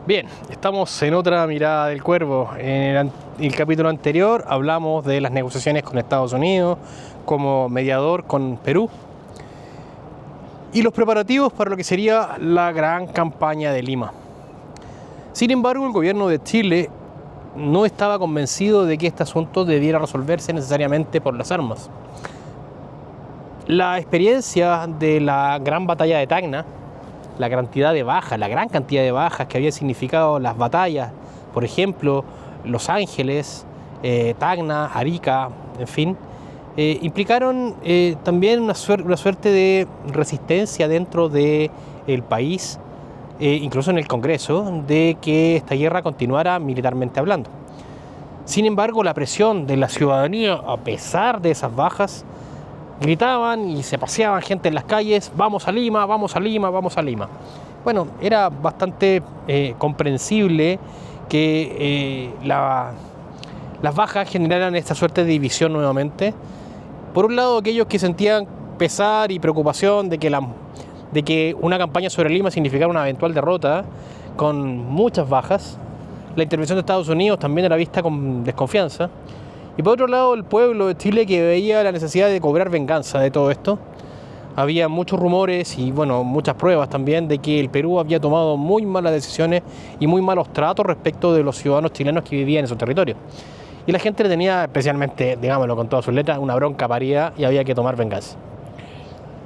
Bien, estamos en otra mirada del cuervo. En el capítulo anterior hablamos de las negociaciones con Estados Unidos como mediador con Perú y los preparativos para lo que sería la gran campaña de Lima. Sin embargo, el gobierno de Chile no estaba convencido de que este asunto debiera resolverse necesariamente por las armas. La experiencia de la gran batalla de Tacna, la gran cantidad de bajas que había significado las batallas, por ejemplo, Los Ángeles, Tacna, Arica, en fin, implicaron también una suerte de resistencia dentro del país, incluso en el Congreso, de que esta guerra continuara militarmente hablando. Sin embargo, la presión de la ciudadanía, a pesar de esas bajas, gritaban y se paseaban gente en las calles: vamos a Lima, vamos a Lima, vamos a Lima. Bueno, era bastante comprensible que las bajas generaran esta suerte de división nuevamente. Por un lado, aquellos que sentían pesar y preocupación de que una campaña sobre Lima significara una eventual derrota con muchas bajas. La intervención de Estados Unidos también era vista con desconfianza. Y por otro lado, el pueblo de Chile, que veía la necesidad de cobrar venganza de todo esto. Había muchos rumores y muchas pruebas también de que el Perú había tomado muy malas decisiones y muy malos tratos respecto de los ciudadanos chilenos que vivían en su territorio. Y la gente le tenía, especialmente, digámoslo con todas sus letras, una bronca parida y había que tomar venganza.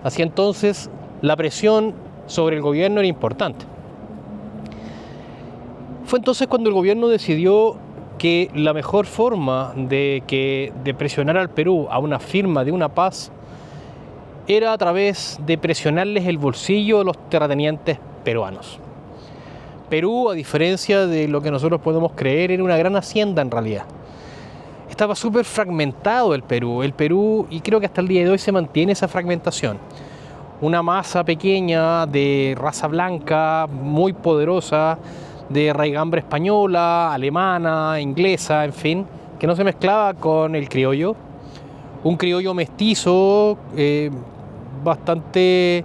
Así entonces, la presión sobre el gobierno era importante. Fue entonces cuando el gobierno decidió que la mejor forma de presionar al Perú a una firma de una paz era a través de presionarles el bolsillo a los terratenientes peruanos. Perú, a diferencia de lo que nosotros podemos creer, era una gran hacienda en realidad. Estaba súper fragmentado el Perú, y creo que hasta el día de hoy se mantiene esa fragmentación. Una masa pequeña de raza blanca, muy poderosa, de raigambre española, alemana, inglesa, en fin, que no se mezclaba con el criollo. Un criollo mestizo, bastante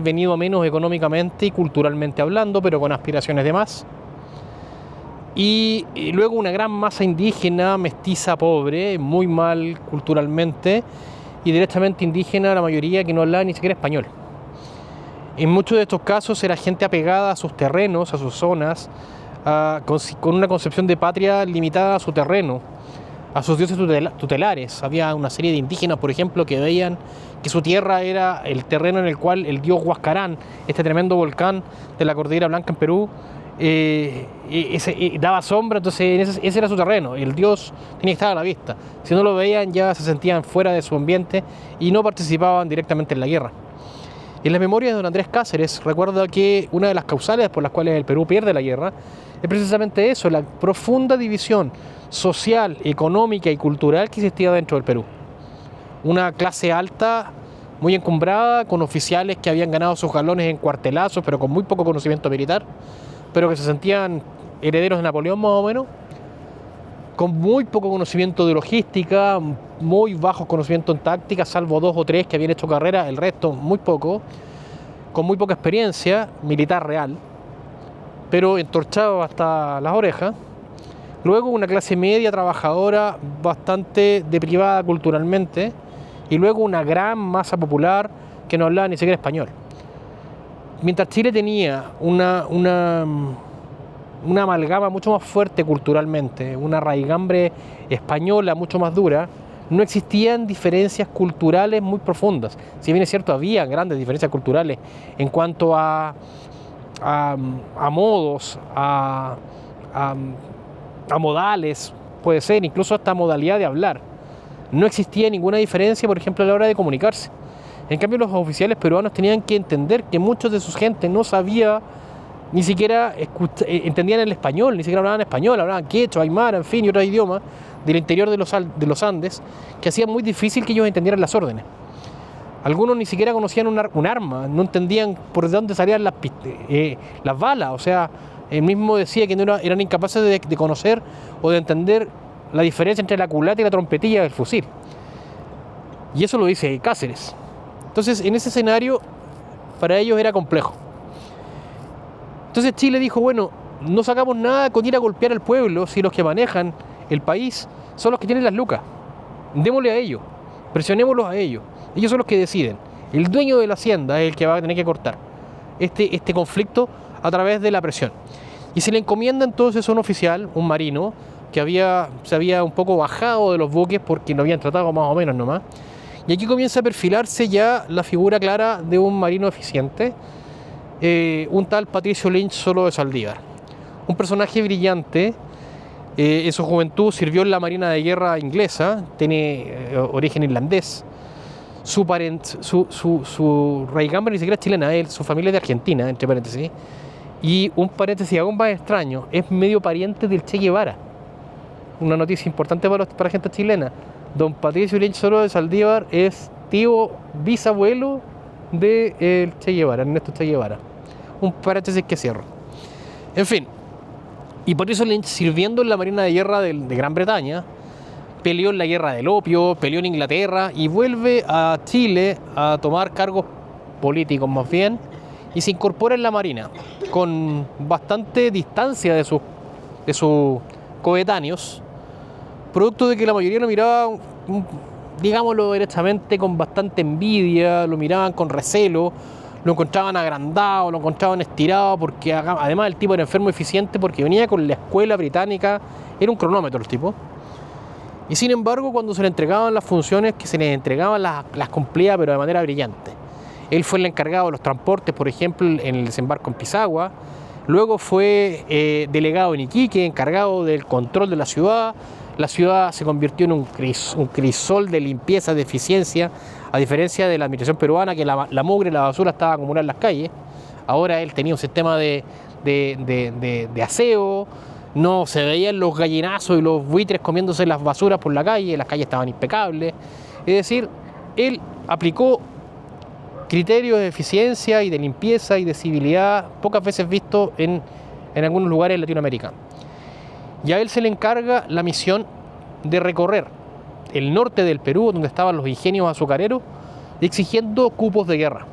venido a menos económicamente y culturalmente hablando, pero con aspiraciones de más. Y luego una gran masa indígena, mestiza, pobre, muy mal culturalmente, y directamente indígena la mayoría que no hablaba ni siquiera español. En muchos de estos casos era gente apegada a sus terrenos, a sus zonas, con una concepción de patria limitada a su terreno, a sus dioses tutelares. Había una serie de indígenas, por ejemplo, que veían que su tierra era el terreno en el cual el dios Huascarán, este tremendo volcán de la Cordillera Blanca en Perú, daba sombra. Entonces ese era su terreno, el dios tenía que estar a la vista. Si no lo veían, ya se sentían fuera de su ambiente y no participaban directamente en la guerra. En las memorias de don Andrés Cáceres recuerda que una de las causales por las cuales el Perú pierde la guerra es precisamente eso, la profunda división social, económica y cultural que existía dentro del Perú. Una clase alta, muy encumbrada, con oficiales que habían ganado sus galones en cuartelazos, pero con muy poco conocimiento militar, pero que se sentían herederos de Napoleón más o menos, con muy poco conocimiento de logística, muy bajo conocimiento en táctica, salvo 2 o 3 que habían hecho carrera, el resto muy poco, con muy poca experiencia militar real, pero entorchado hasta las orejas. Luego una clase media trabajadora bastante deprivada culturalmente, y luego una gran masa popular que no hablaba ni siquiera español. Mientras Chile tenía una amalgama mucho más fuerte culturalmente, una raigambre española mucho más dura, no existían diferencias culturales muy profundas. Si bien es cierto, había grandes diferencias culturales en cuanto a modos, a modales, puede ser, incluso hasta modalidad de hablar. No existía ninguna diferencia, por ejemplo, a la hora de comunicarse. En cambio, los oficiales peruanos tenían que entender que muchos de sus gente no sabía, ni siquiera entendían el español, ni siquiera hablaban español, hablaban quechua, aymara, en fin, y otros idiomas del interior de los Andes, que hacían muy difícil que ellos entendieran las órdenes. Algunos ni siquiera conocían un arma, no entendían por dónde salían las balas. O sea, él mismo decía que eran incapaces de conocer o de entender la diferencia entre la culata y la trompetilla del fusil. Y eso lo dice Cáceres. Entonces, en ese escenario, para ellos era complejo. Entonces Chile dijo, bueno, no sacamos nada con ir a golpear al pueblo si los que manejan el país son los que tienen las lucas. Démosle a ellos, presionémoslos a ellos. Ellos son los que deciden. El dueño de la hacienda es el que va a tener que cortar este conflicto a través de la presión. Y se le encomienda entonces a un oficial, un marino, que se había un poco bajado de los buques porque lo habían tratado más o menos nomás. Y aquí comienza a perfilarse ya la figura clara de un marino eficiente, un tal Patricio Lynch Solo de Saldívar. Un personaje brillante, en su juventud sirvió en la Marina de Guerra inglesa, tiene origen irlandés. Su raigambre ni siquiera es chilena, su familia es de Argentina, entre paréntesis. Y un paréntesis aún más extraño, es medio pariente del Che Guevara. Una noticia importante para gente chilena. Don Patricio Lynch Solo de Saldívar es tío bisabuelo de Che Guevara, Ernesto Che Guevara. Un paréntesis que cierro. En fin, y Patricio Lynch, sirviendo en la Marina de Guerra de Gran Bretaña, peleó en la Guerra del Opio, peleó en Inglaterra y vuelve a Chile a tomar cargos políticos más bien, y se incorpora en la Marina con bastante distancia de sus coetáneos, producto de que la mayoría lo miraba, digámoslo derechamente, con bastante envidia, lo miraban con recelo, lo encontraban agrandado, lo encontraban estirado, porque además el tipo era enfermo eficiente porque venía con la escuela británica, era un cronómetro el tipo. Y sin embargo, cuando se le entregaban las funciones que se le entregaban, las cumplía, pero de manera brillante. Él fue el encargado de los transportes, por ejemplo, en el desembarco en Pisagua. Luego fue delegado en Iquique, encargado del control de la ciudad. La ciudad se convirtió en un crisol de limpieza, de eficiencia, a diferencia de la administración peruana, que la mugre y la basura estaba acumulada en las calles. Ahora él tenía un sistema de aseo, no se veían los gallinazos y los buitres comiéndose las basuras por la calle, las calles estaban impecables. Es decir, él aplicó criterios de eficiencia y de limpieza y de civilidad pocas veces vistos en algunos lugares de Latinoamérica. Y a él se le encarga la misión de recorrer el norte del Perú, donde estaban los ingenios azucareros, exigiendo cupos de guerra.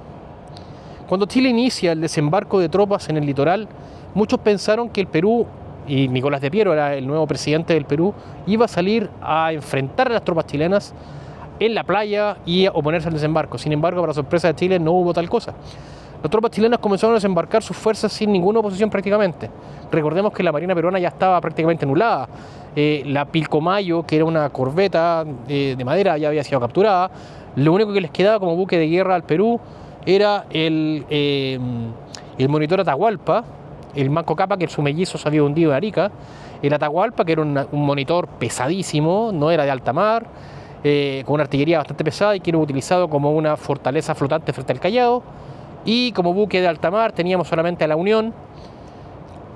Cuando Chile inicia el desembarco de tropas en el litoral, muchos pensaron que el Perú, y Nicolás de Piero era el nuevo presidente del Perú, iba a salir a enfrentar a las tropas chilenas en la playa y a oponerse al desembarco. Sin embargo, para sorpresa de Chile, no hubo tal cosa. Las tropas chilenas comenzaron a desembarcar sus fuerzas sin ninguna oposición prácticamente. Recordemos que la Marina peruana ya estaba prácticamente anulada. La Pilcomayo, que era una corbeta de madera, ya había sido capturada. Lo único que les quedaba como buque de guerra al Perú era el monitor Atahualpa, el Manco Cápac, que su mellizo se había hundido en Arica. El Atahualpa, que era un monitor pesadísimo, no era de alta mar, con una artillería bastante pesada y que era utilizado como una fortaleza flotante frente al Callao. Y como buque de alta mar teníamos solamente a la Unión,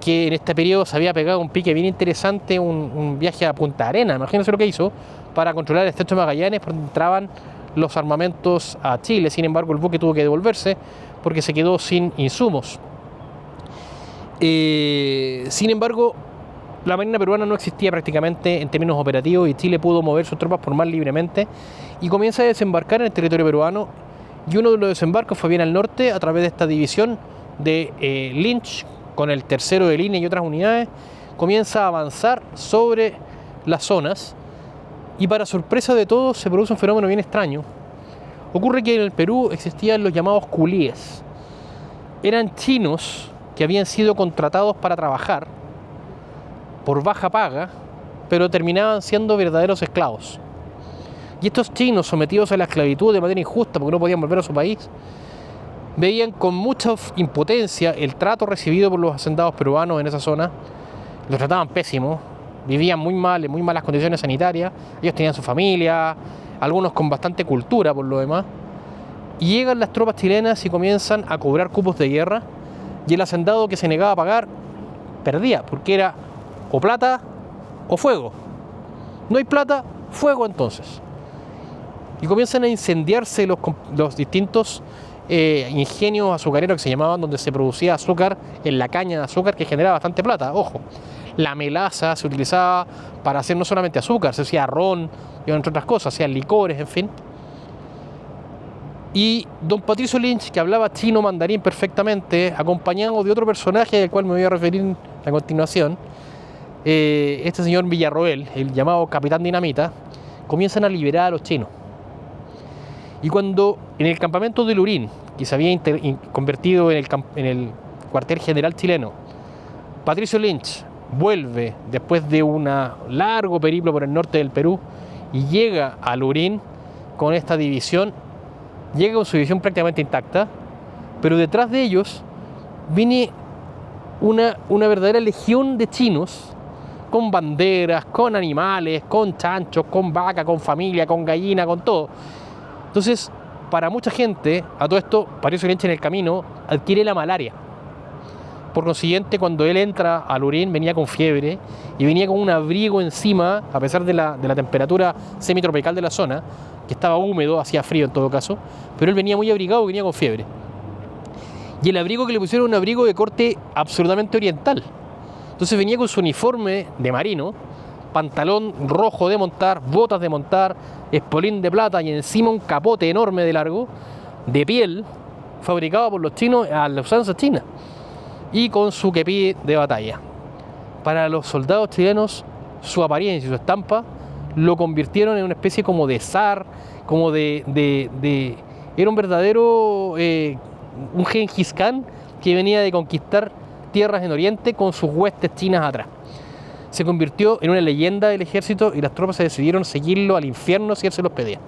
que en este periodo se había pegado un pique bien interesante, un viaje a Punta Arenas, imagínense lo que hizo, para controlar el estrecho de Magallanes, por donde entraban los armamentos a Chile. Sin embargo, el buque tuvo que devolverse porque se quedó sin insumos. Sin embargo, la Marina peruana no existía prácticamente en términos operativos y Chile pudo mover sus tropas por mar libremente y comienza a desembarcar en el territorio peruano. Y uno de los desembarcos fue bien al norte a través de esta división de Lynch, con el tercero de línea y otras unidades, comienza a avanzar sobre las zonas y para sorpresa de todos se produce un fenómeno bien extraño. Ocurre que en el Perú existían los llamados culíes. Eran chinos que habían sido contratados para trabajar por baja paga, pero terminaban siendo verdaderos esclavos. Y estos chinos, sometidos a la esclavitud de manera injusta porque no podían volver a su país, veían con mucha impotencia el trato recibido por los hacendados peruanos en esa zona. Los trataban pésimo, vivían muy mal, en muy malas condiciones sanitarias. Ellos tenían su familia, algunos con bastante cultura por lo demás. Y llegan las tropas chilenas y comienzan a cobrar cupos de guerra, y el hacendado que se negaba a pagar perdía, porque era o plata o fuego. No hay plata, fuego entonces. Y comienzan a incendiarse los distintos ingenios azucareros que se llamaban, donde se producía azúcar en la caña de azúcar, que generaba bastante plata. Ojo, la melaza se utilizaba para hacer no solamente azúcar, se hacía ron y entre otras cosas, se hacían licores, en fin. Y don Patricio Lynch, que hablaba chino mandarín perfectamente, acompañado de otro personaje al cual me voy a referir a continuación, este señor Villarroel, el llamado Capitán Dinamita, comienzan a liberar a los chinos. Y cuando en el campamento de Lurín, que se había convertido en el cuartel general chileno, Patricio Lynch vuelve después de un largo periplo por el norte del Perú y llega a Lurín con esta división, llega con su división prácticamente intacta, pero detrás de ellos viene una verdadera legión de chinos con banderas, con animales, con chanchos, con vaca, con familia, con gallina, con todo. Entonces, para mucha gente, a todo esto, Patricio Lynch en el camino adquiere la malaria. Por consiguiente, cuando él entra a Lurín, venía con fiebre y venía con un abrigo encima, a pesar de la temperatura semitropical de la zona, que estaba húmedo, hacía frío en todo caso, pero él venía muy abrigado, venía con fiebre. Y el abrigo que le pusieron era un abrigo de corte absolutamente oriental. Entonces venía con su uniforme de marino, pantalón rojo de montar, botas de montar, espolín de plata y encima un capote enorme de largo, de piel, fabricado por los chinos a la usanza china, y con su kepí de batalla. Para los soldados chilenos, su apariencia y su estampa lo convirtieron en una especie como de zar, como era un verdadero un Gengis Khan que venía de conquistar tierras en Oriente con sus huestes chinas atrás. Se convirtió en una leyenda del ejército y las tropas se decidieron seguirlo al infierno si él se los pedía.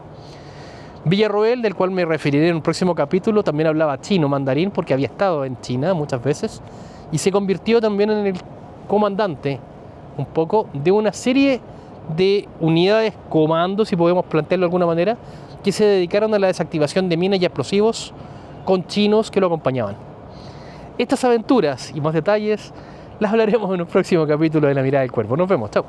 Villarroel, del cual me referiré en un próximo capítulo, también hablaba chino, mandarín, porque había estado en China muchas veces, y se convirtió también en el comandante, un poco, de una serie de unidades comando, si podemos plantearlo de alguna manera, que se dedicaron a la desactivación de minas y explosivos con chinos que lo acompañaban. Estas aventuras y más detalles las hablaremos en un próximo capítulo de La Mirada del Cuervo. Nos vemos, chao.